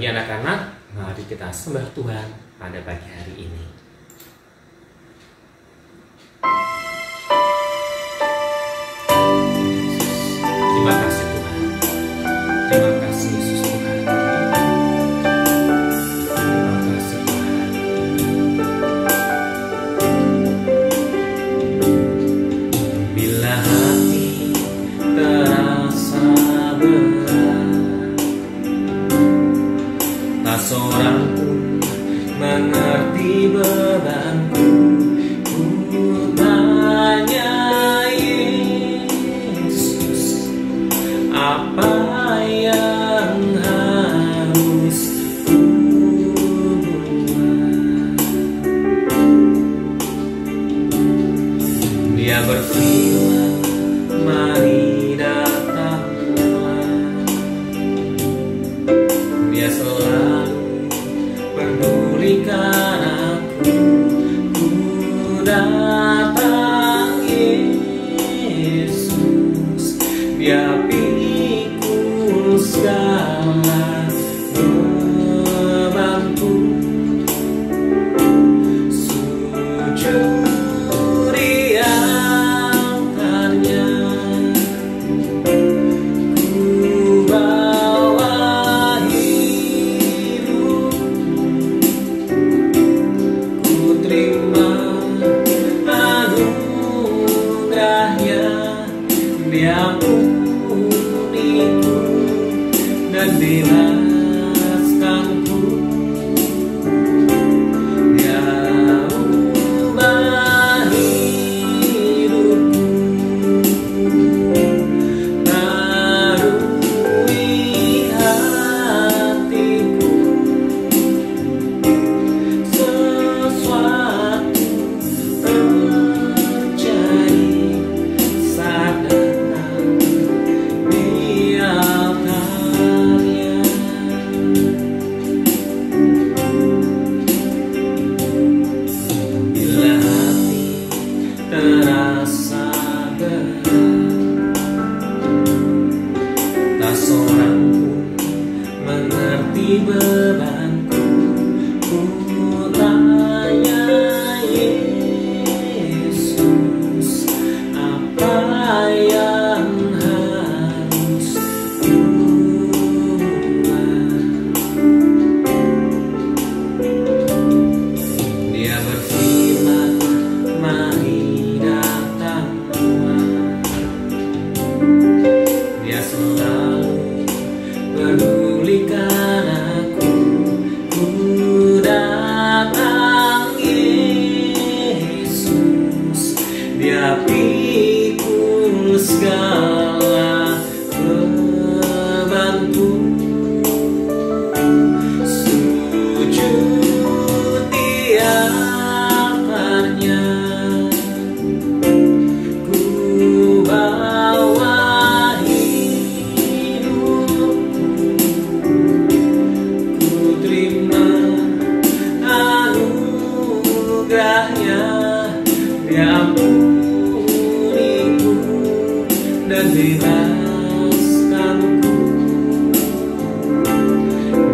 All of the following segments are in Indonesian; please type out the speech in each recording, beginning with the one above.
Bagi anak-anak, mari kita sembah Tuhan pada pagi hari ini. Terima kasih Tuhan. Terima kasih Yesus Tuhan. Terima kasih Tuhan. Bila hati terasa berat, tak seorang pun mengerti bebanku. Ku tanya Yesus, apa yang harus ku buat? Dia berfirman, mari datanglah. Dia selalu pedulikan aku. Ku datang Yesus, Dia pikul segala bebanku. Sujud di altarnya, ku bawa hidup, ku terima anugerahnya. Dia ampuniku dan bebaskanku. Dia ubah hidupku, barui hatiku. Sesuatu terjadi saat datang di altarnya. Bila hati terasa berat, tak seorang pun mengerti bebanku. Ku tanya Yesus, apa yang harus ku buat? Dia berfirman, mari datanglah. Dia selalu pedulikan aku. Ku datang Yesus, Dia pikul segala bebanku. Sujud di altarnya, ku bawa hidupku, ku terima anugerahnya. Dia ampuniku dan bebaskanku.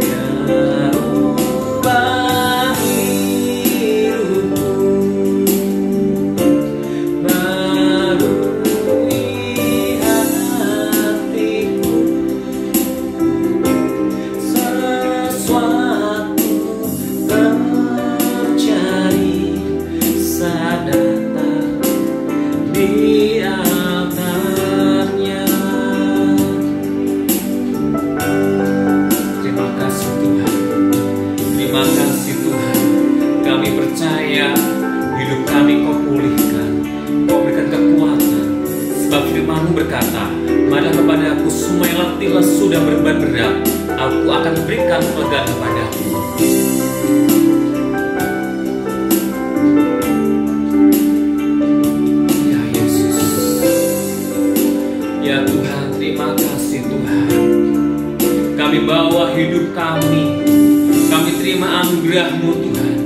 Dia ubah hidupku, barui hatiku. Sesuatu terjadi saat datang di altarnya. Terima kasih Tuhan. Terima kasih Tuhan. Kami percaya hidup kami Kau pulihkan, Kau berikan kekuatan. Sebab firman-Mu berkata, marilah kepadaku semua yang letih lesu dan beban berat, aku akan berikan kelegaan kepadamu. Ya Yesus, ya Tuhan, terima kasih Tuhan. Kami bawa hidup kami terima anugerah-Mu Tuhan.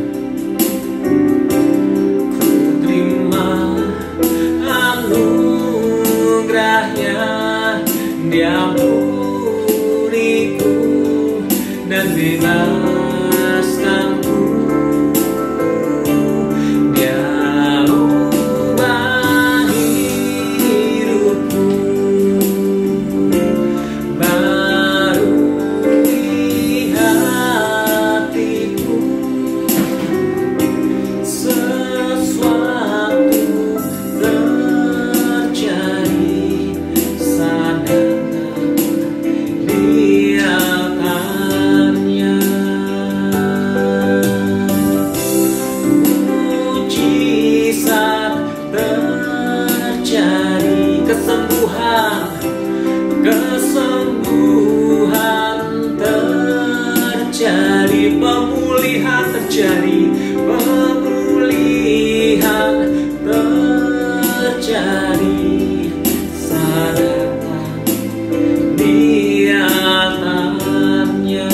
Ku terima anugerah-Nya, Dia ampuniku dan terjadi, pemulihan terjadi, sadarkan niatannya.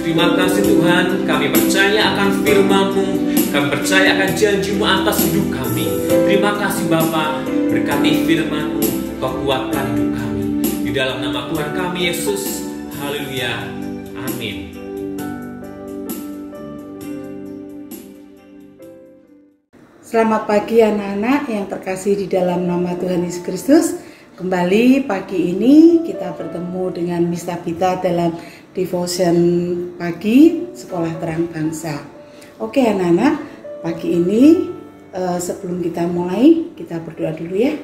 Terima kasih Tuhan, kami percaya akan firman-Mu, kami percaya akan janji-Mu atas hidup kami. Terima kasih Bapa, berkati firman-Mu, Kau kuatkan hidup kami. Di dalam nama Tuhan kami Yesus, haleluya, amin. Selamat pagi anak-anak yang terkasih di dalam nama Tuhan Yesus Kristus. Kembali pagi ini kita bertemu dengan Miss Tabita dalam devotion pagi Sekolah Terang Bangsa. Oke anak-anak, pagi ini sebelum kita mulai, kita berdoa dulu ya.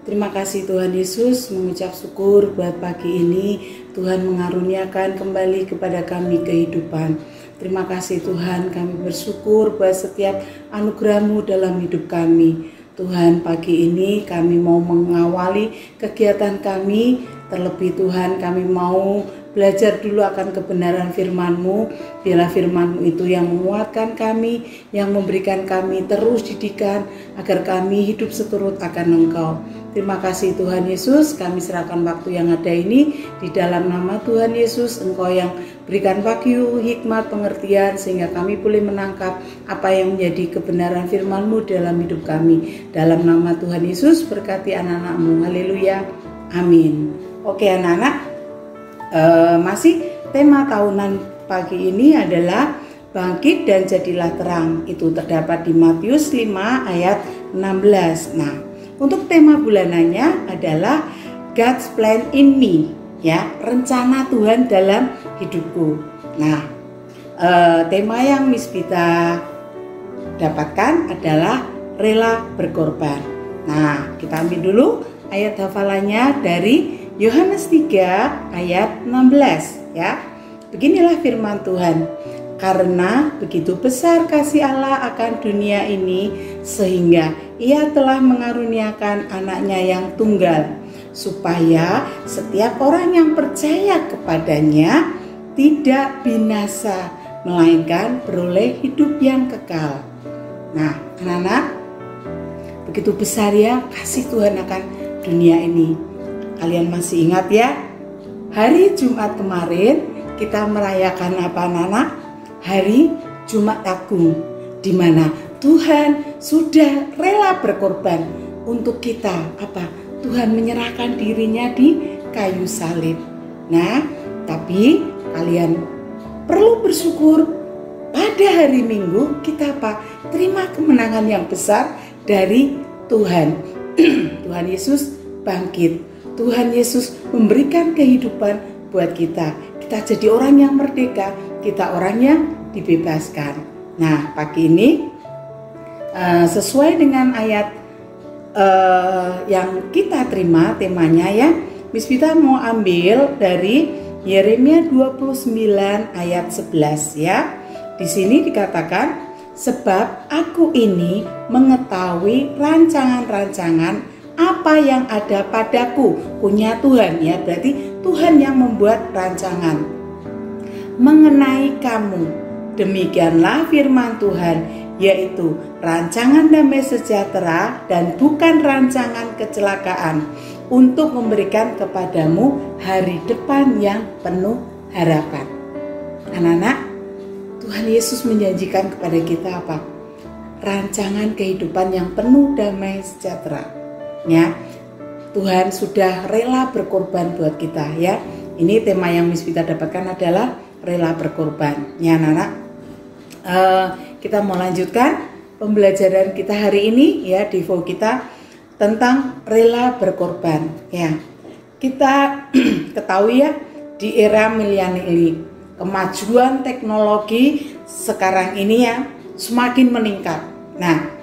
Terima kasih Tuhan Yesus, mengucap syukur buat pagi ini Tuhan mengaruniakan kembali kepada kami kehidupan. Terima kasih Tuhan, kami bersyukur buat setiap anugerah-Mu dalam hidup kami. Tuhan, pagi ini kami mau mengawali kegiatan kami. Terlebih Tuhan, kami mau belajar dulu akan kebenaran firman-Mu. Biarlah firman-Mu itu yang menguatkan kami, yang memberikan kami terus didikan agar kami hidup seturut akan Engkau. Terima kasih Tuhan Yesus, kami serahkan waktu yang ada ini di dalam nama Tuhan Yesus. Engkau yang berikan wahyu, hikmat, pengertian sehingga kami boleh menangkap apa yang menjadi kebenaran firman-Mu dalam hidup kami. Dalam nama Tuhan Yesus, berkati anak-anak-Mu. Haleluya. Amin. Oke anak-anak, masih tema tahunan pagi ini adalah bangkit dan jadilah terang. Itu terdapat di Matius 5 ayat 16. Nah, untuk tema bulanannya adalah God's plan in me, ya, rencana Tuhan dalam hidupku. Nah, tema yang Miss Bita dapatkan adalah rela berkorban. Nah, kita ambil dulu ayat hafalannya dari Yohanes 3 ayat 16 ya. Beginilah firman Tuhan. Karena begitu besar kasih Allah akan dunia ini sehingga Ia telah mengaruniakan anaknya yang tunggal, supaya setiap orang yang percaya kepadanya tidak binasa, melainkan beroleh hidup yang kekal. Nah, anak-anak, begitu besar ya kasih Tuhan akan dunia ini. Kalian masih ingat ya, hari Jumat kemarin kita merayakan apa anak-anak? Hari Jumat Agung, di mana Tuhan sudah rela berkorban untuk kita. Apa? Tuhan menyerahkan dirinya di kayu salib. Nah, tapi kalian perlu bersyukur pada hari Minggu kita apa? Terima kemenangan yang besar dari Tuhan. Tuhan Yesus bangkit. Tuhan Yesus memberikan kehidupan buat kita. Kita jadi orang yang merdeka, kita orang yang dibebaskan. Nah, pagi ini sesuai dengan ayat yang kita terima temanya ya, Miss Bita mau ambil dari Yeremia 29 ayat 11 ya. Di sini dikatakan, sebab aku ini mengetahui rancangan-rancangan apa yang ada padaku, punya Tuhan ya, berarti Tuhan yang membuat rancangan mengenai kamu. Demikianlah firman Tuhan, yaitu rancangan damai sejahtera dan bukan rancangan kecelakaan, untuk memberikan kepadamu hari depan yang penuh harapan. Anak-anak, Tuhan Yesus menjanjikan kepada kita apa? Rancangan kehidupan yang penuh damai sejahtera. Ya, Tuhan sudah rela berkorban buat kita ya. Ini tema yang Miss Bita dapatkan adalah rela berkorban. Ya anak-anak, kita mau lanjutkan pembelajaran kita hari ini ya, devo kita tentang rela berkorban. Ya, kita ketahui ya, di era milenial ini kemajuan teknologi sekarang ini ya semakin meningkat. Nah,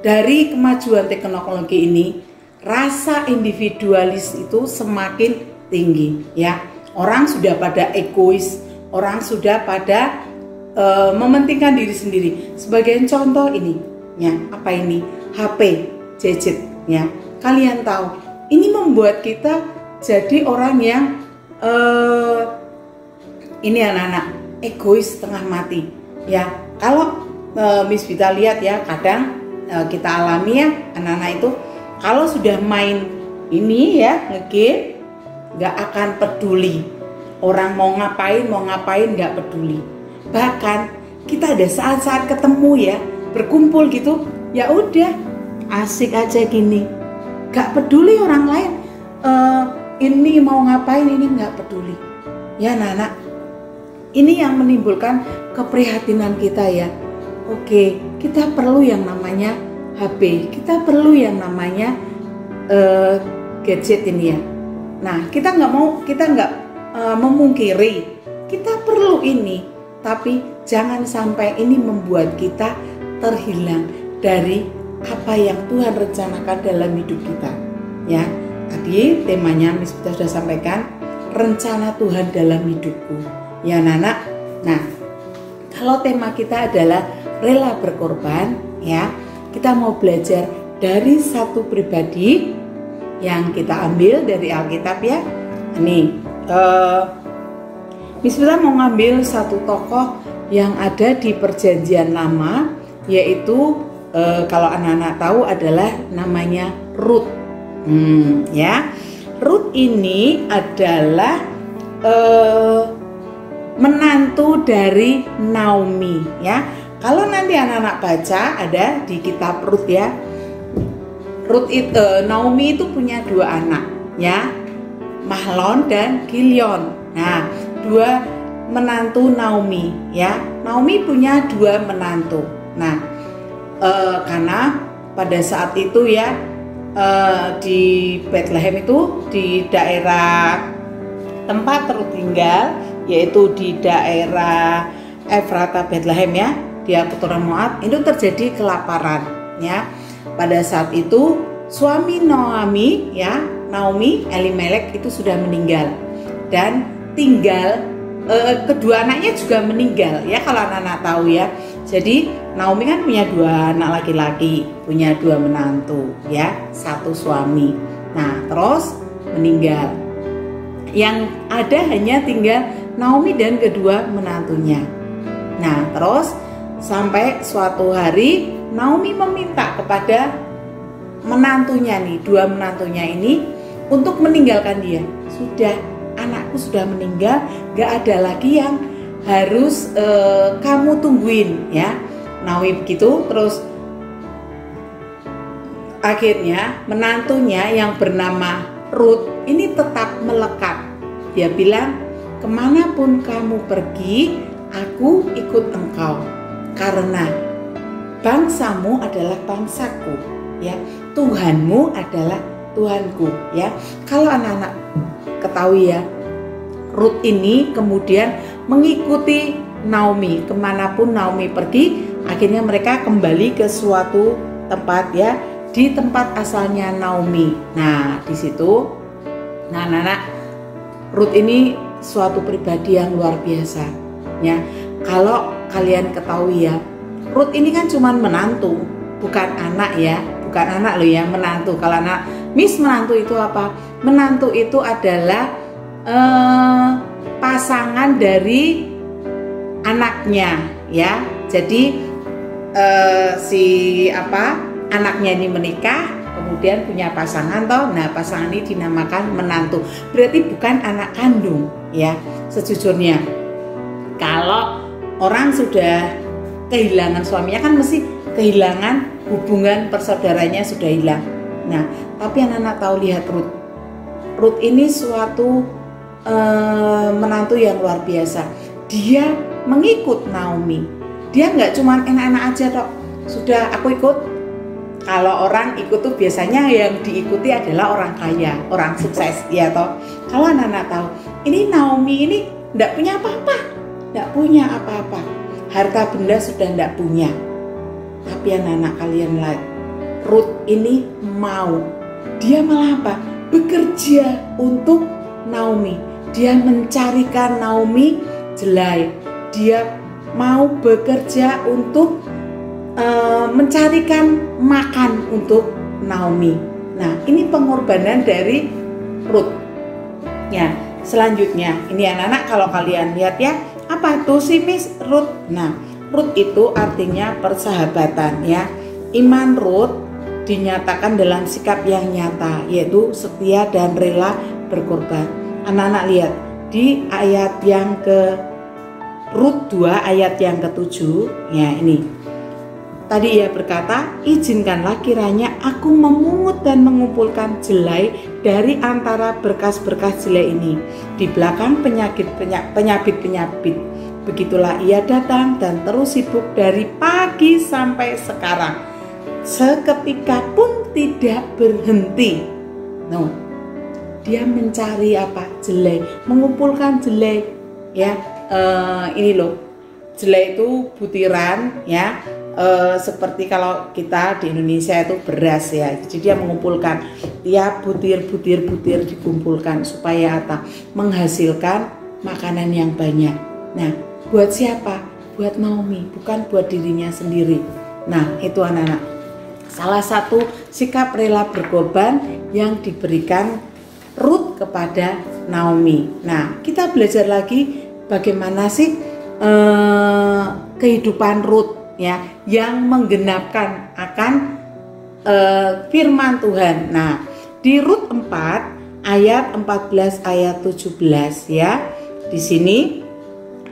dari kemajuan teknologi ini, rasa individualis itu semakin tinggi ya. Orang sudah pada egois, orang sudah pada mementingkan diri sendiri. Sebagai contoh ini, ya, apa ini? HP, gadget ya. Kalian tahu, ini membuat kita jadi orang yang ini anak-anak egois setengah mati ya. Kalau Miss Vita lihat ya, kadang kita alami ya anak-anak itu kalau sudah main ini ya ngegame, nggak akan peduli orang mau ngapain nggak peduli. Bahkan kita ada saat-saat ketemu ya, berkumpul gitu, ya udah asik aja gini, nggak peduli orang lain ini mau ngapain, ini nggak peduli ya anak-anak. Ini yang menimbulkan keprihatinan kita ya. Oke, kita perlu yang namanya HP, kita perlu yang namanya gadget ini ya. Nah, kita nggak memungkiri kita perlu ini, tapi jangan sampai ini membuat kita terhilang dari apa yang Tuhan rencanakan dalam hidup kita. Ya, tadi temanya Miss Vita sudah sampaikan, rencana Tuhan dalam hidupku. Ya, anak-anak. Nah, kalau tema kita adalah rela berkorban, ya, kita mau belajar dari satu pribadi yang kita ambil dari Alkitab ya. Ini Miss Vita mau ngambil satu tokoh yang ada di Perjanjian Lama, yaitu kalau anak-anak tahu adalah namanya Rut. Ya, Rut ini adalah menantu dari Naomi ya. Kalau nanti anak-anak baca ada di kitab Rut ya. Rut itu Naomi itu punya dua anak ya, Mahlon dan Kilion. Nah, dua menantu Naomi ya. Naomi punya dua menantu. Nah, karena pada saat itu ya di Bethlehem itu di daerah tempat Rut tinggal, yaitu di daerah Efrata Bethlehem ya, dia keturunan Moab, itu terjadi kelaparan ya. Pada saat itu suami Naomi ya, Naomi, Elimelek itu sudah meninggal dan tinggal kedua anaknya juga meninggal ya, kalau anak-anak tahu ya. Jadi Naomi kan punya dua anak laki-laki, punya dua menantu ya, satu suami. Nah, terus meninggal. Yang ada hanya tinggal Naomi dan kedua menantunya. Nah, terus sampai suatu hari Naomi meminta kepada menantunya nih, dua menantunya ini untuk meninggalkan dia. Sudah, anakku sudah meninggal, gak ada lagi yang harus kamu tungguin ya. Naomi begitu. Terus akhirnya menantunya yang bernama Rut ini tetap melekat. Dia bilang, kemanapun kamu pergi, aku ikut engkau, karena bangsamu adalah bangsaku ya, Tuhanmu adalah Tuhanku ya. Kalau anak-anak ketahui ya, Rut ini kemudian mengikuti Naomi kemanapun Naomi pergi. Akhirnya mereka kembali ke suatu tempat ya, di tempat asalnya Naomi. Nah, di situ, nah anak-anak, Rut ini suatu pribadi yang luar biasa ya. Kalau kalian ketahui ya, Rut ini kan cuma menantu, bukan anak ya, bukan anak loh ya, menantu. Kalau anak Miss, menantu itu apa? Menantu itu adalah pasangan dari anaknya ya. Jadi anaknya ini menikah, kemudian punya pasangan toh. Nah, pasangan ini dinamakan menantu. Berarti bukan anak kandung ya. Sejujurnya kalau orang sudah kehilangan suaminya kan mesti kehilangan hubungan persaudaranya, sudah hilang. Nah, tapi anak-anak tahu, lihat Rut. Rut ini suatu menantu yang luar biasa. Dia mengikut Naomi. Dia nggak cuma enak-enak aja dok. Sudah aku ikut. Kalau orang ikut tuh biasanya yang diikuti adalah orang kaya, orang sukses ya toh. Kalau anak-anak tahu, ini Naomi ini nggak punya apa-apa, nggak punya apa-apa. Harta benda sudah nggak punya. Tapi anak-anak kalian lihat, Rut ini mau. Dia malah apa? Bekerja untuk Naomi. Dia mencarikan Naomi jelai. Dia mau bekerja untuk mencarikan makan untuk Naomi. Nah, ini pengorbanan dari Rut. Ya, selanjutnya ini anak-anak kalau kalian lihat ya, apa itu si Miss Ruth? Nah, Ruth itu artinya persahabatan ya. Iman Ruth dinyatakan dalam sikap yang nyata, yaitu setia dan rela berkorban. Anak-anak lihat di ayat yang ke Rut 2 ayat yang ke-7 ya, ini tadi ia berkata, izinkanlah kiranya aku memungut dan mengumpulkan jelai dari antara berkas-berkas jelai ini di belakang penyabit-penyabit. Begitulah ia datang dan terus sibuk dari pagi sampai sekarang, seketika pun tidak berhenti. Dia mencari apa? Jelai, mengumpulkan jelai ya. Ini loh, jelai itu butiran ya, seperti kalau kita di Indonesia itu beras ya. Jadi dia mengumpulkan tiap butir dikumpulkan supaya apa? Menghasilkan makanan yang banyak. Nah, buat siapa? Buat Naomi, bukan buat dirinya sendiri. Nah, itu anak-anak, salah satu sikap rela berkorban yang diberikan Ruth kepada Naomi. Nah, kita belajar lagi bagaimana sih kehidupan Ruth ya, yang menggenapkan akan firman Tuhan. Nah, di Rut 4 ayat 14 ayat 17 ya. Di sini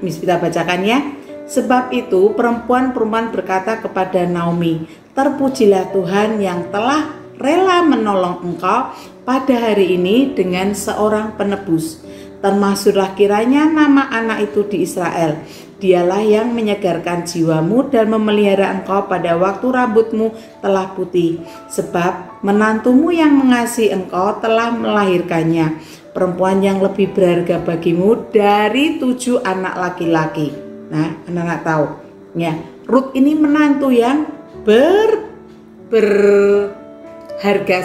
Miss kita bacakan ya. Sebab itu perempuan-perempuan berkata kepada Naomi, terpujilah Tuhan yang telah rela menolong engkau pada hari ini dengan seorang penebus. Termasuklah kiranya nama anak itu di Israel. Dialah yang menyegarkan jiwamu dan memelihara engkau pada waktu rambutmu telah putih. Sebab menantumu yang mengasihi engkau telah melahirkannya, perempuan yang lebih berharga bagimu dari 7 anak laki-laki. Nah, anak-anak tahu ya, Ruth ini menantu yang berharga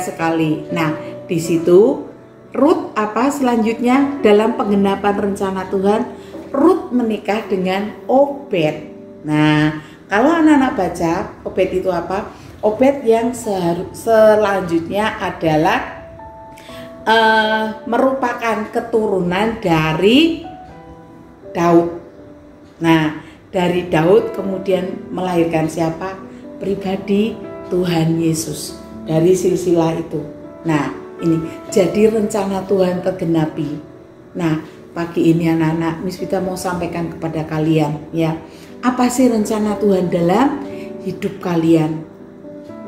sekali. Nah, di situ Ruth apa selanjutnya dalam penggenapan rencana Tuhan? Ruth menikah dengan Obed. Nah, kalau anak-anak baca Obed itu apa? Obed yang selanjutnya adalah merupakan keturunan dari Daud. Nah, dari Daud kemudian melahirkan siapa? Pribadi Tuhan Yesus dari silsilah itu. Nah, ini jadi rencana Tuhan tergenapi. Nah, pagi ini anak-anak, Miss Vita mau sampaikan kepada kalian ya, apa sih rencana Tuhan dalam hidup kalian?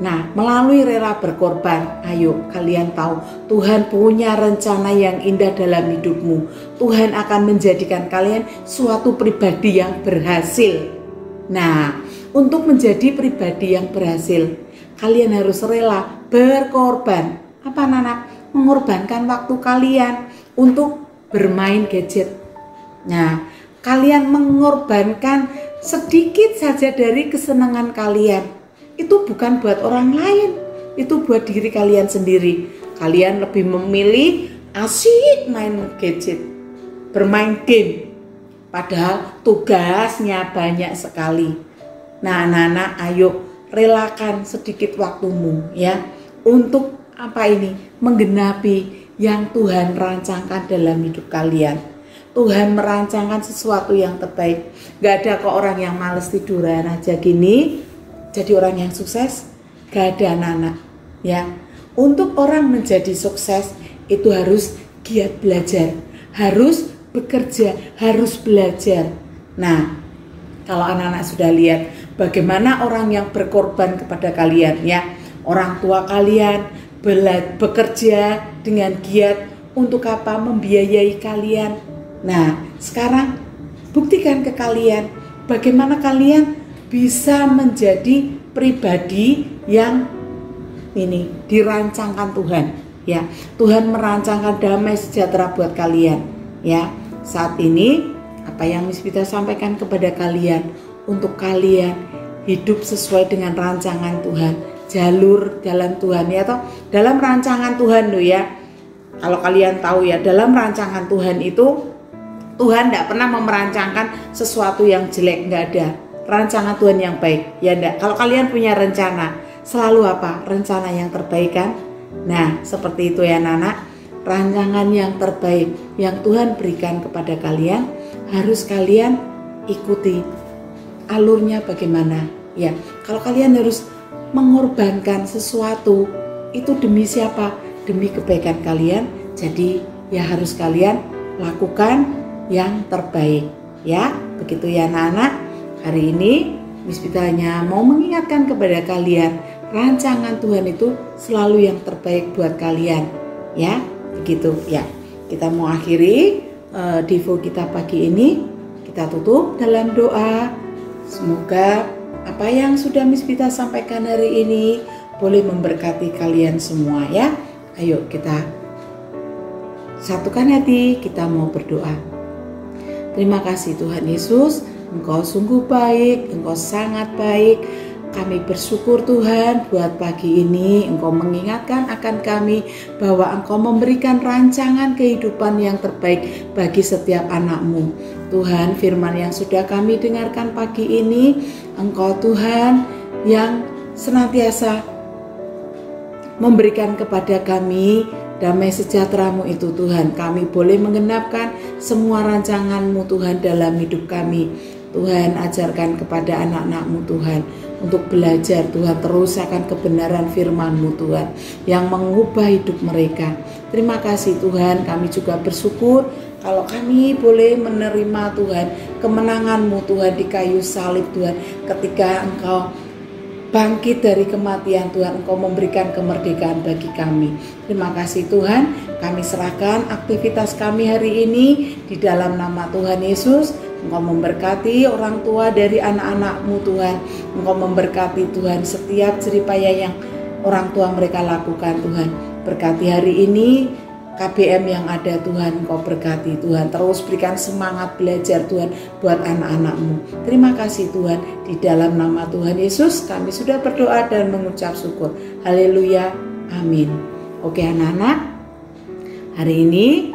Nah, melalui rela berkorban, ayo kalian tahu Tuhan punya rencana yang indah dalam hidupmu. Tuhan akan menjadikan kalian suatu pribadi yang berhasil. Nah, untuk menjadi pribadi yang berhasil, kalian harus rela berkorban. Apa anak-anak? Mengorbankan waktu kalian untuk bermain gadget. Nah, kalian mengorbankan sedikit saja dari kesenangan kalian. Itu bukan buat orang lain, itu buat diri kalian sendiri. Kalian lebih memilih asik main gadget, bermain game, padahal tugasnya banyak sekali. Nah, anak-anak, ayo relakan sedikit waktumu ya untuk apa ini? Menggenapi yang Tuhan rancangkan dalam hidup kalian. Tuhan merancangkan sesuatu yang terbaik. Gak ada kok orang yang males tiduran aja gini jadi orang yang sukses. Gak ada anak-anak ya. Untuk orang menjadi sukses itu harus giat belajar, harus bekerja, harus belajar. Nah, kalau anak-anak sudah lihat bagaimana orang yang berkorban kepada kalian ya, orang tua kalian bekerja dengan giat untuk apa? Membiayai kalian. Nah, sekarang buktikan ke kalian bagaimana kalian bisa menjadi pribadi yang ini dirancangkan Tuhan ya. Tuhan merancangkan damai sejahtera buat kalian ya. Saat ini apa yang Miss Vita sampaikan kepada kalian, untuk kalian hidup sesuai dengan rancangan Tuhan, jalur jalan Tuhan ya toh, dalam rancangan Tuhan loh ya. Kalau kalian tahu ya, dalam rancangan Tuhan itu Tuhan tidak pernah memerancangkan sesuatu yang jelek, nggak ada. Rancangan Tuhan yang baik ya enggak. Kalau kalian punya rencana, selalu apa? Rencana yang terbaik kan? Nah, seperti itu ya anak-anak. rancangan yang terbaik yang Tuhan berikan kepada kalian, harus kalian ikuti alurnya bagaimana. Ya, kalau kalian harus mengorbankan sesuatu, itu demi siapa? Demi kebaikan kalian. Jadi ya harus kalian lakukan yang terbaik. Ya, begitu ya anak-anak. Hari ini Miss Vita hanya mau mengingatkan kepada kalian, rancangan Tuhan itu selalu yang terbaik buat kalian. Ya, begitu ya. Kita mau akhiri devo kita pagi ini. Kita tutup dalam doa. Semoga apa yang sudah Miss Vita sampaikan hari ini boleh memberkati kalian semua ya. Ayo kita satukan hati, kita mau berdoa. Terima kasih Tuhan Yesus, Engkau sungguh baik, Engkau sangat baik. Kami bersyukur Tuhan buat pagi ini Engkau mengingatkan akan kami bahwa Engkau memberikan rancangan kehidupan yang terbaik bagi setiap anak-Mu. Tuhan, firman yang sudah kami dengarkan pagi ini, Engkau Tuhan yang senantiasa memberikan kepada kami damai sejahtera-Mu itu Tuhan. Kami boleh menggenapkan semua rancangan-Mu Tuhan dalam hidup kami. Tuhan, ajarkan kepada anak-anak-Mu Tuhan untuk belajar Tuhan terus akan kebenaran firman-Mu Tuhan yang mengubah hidup mereka. Terima kasih Tuhan, kami juga bersyukur kalau kami boleh menerima Tuhan kemenangan-Mu Tuhan di kayu salib Tuhan, ketika Engkau bangkit dari kematian Tuhan, Engkau memberikan kemerdekaan bagi kami. Terima kasih Tuhan, kami serahkan aktivitas kami hari ini di dalam nama Tuhan Yesus. Engkau memberkati orang tua dari anak-anak-Mu Tuhan. Engkau memberkati Tuhan setiap jeripaya yang orang tua mereka lakukan Tuhan. Berkati hari ini KBM yang ada Tuhan, Engkau berkati Tuhan. Terus berikan semangat belajar Tuhan buat anak-anak-Mu. Terima kasih Tuhan, di dalam nama Tuhan Yesus kami sudah berdoa dan mengucap syukur. Haleluya, amin. Oke anak-anak, hari ini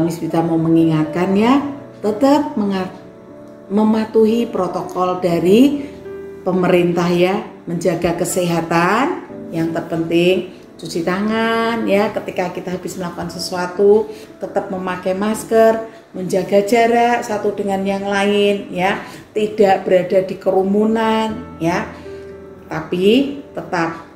Miss Vita mau mengingatkan ya, tetap mematuhi protokol dari pemerintah ya, menjaga kesehatan, yang terpenting cuci tangan ya, ketika kita habis melakukan sesuatu tetap memakai masker, menjaga jarak satu dengan yang lain ya, tidak berada di kerumunan ya, tapi tetap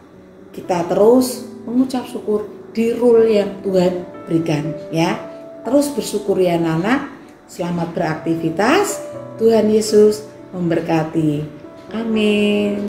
kita terus mengucap syukur di rule yang Tuhan berikan ya. Terus bersyukur ya anak-anak. Selamat beraktivitas. Tuhan Yesus memberkati. Amin.